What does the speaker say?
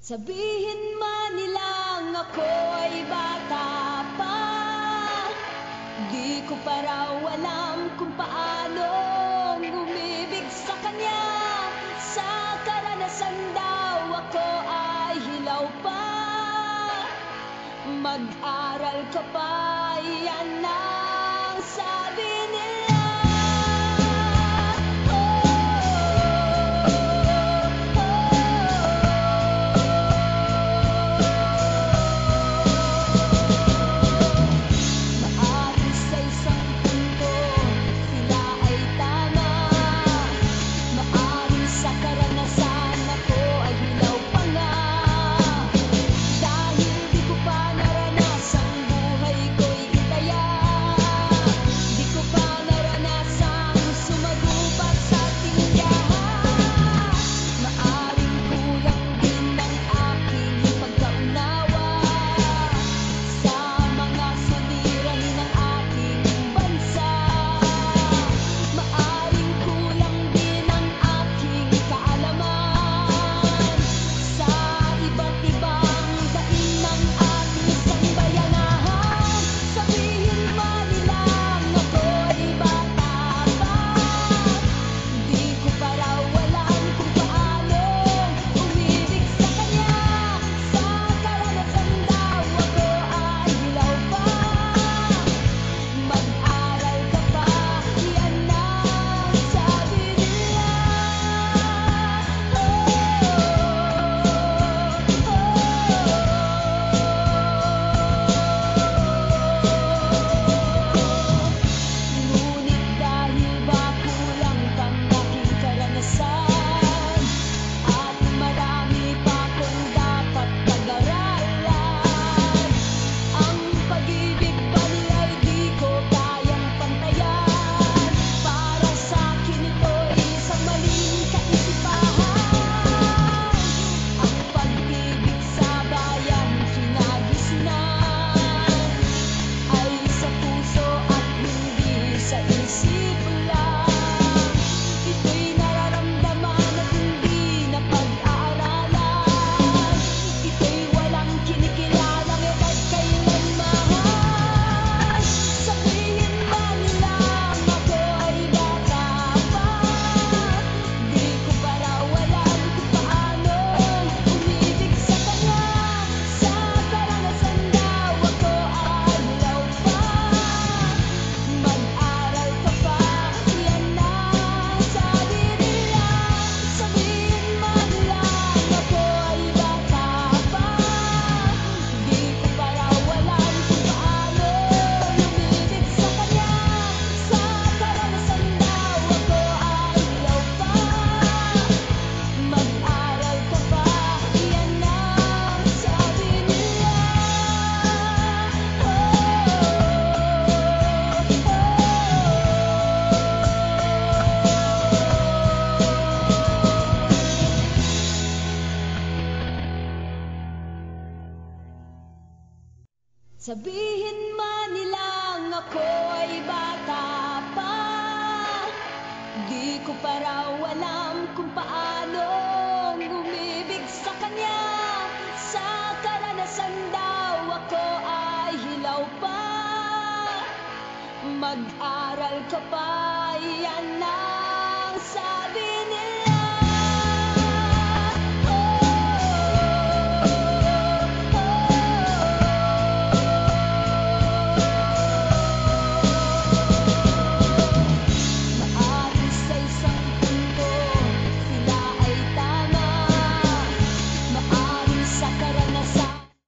Sabihin man nilang ako ay bata pa, di ko pa raw alam kung paano umibig sa kanya. Sa karanasan daw ako ay hilaw pa, mag-aral ka pa, yan ang sabi nila. Sabihin man nilang ako ay bata pa, di ko pa raw alam kung paano umibig sa kanya. Sa karanasan daw ako ay hilaw pa, mag-aral ka pa, yan na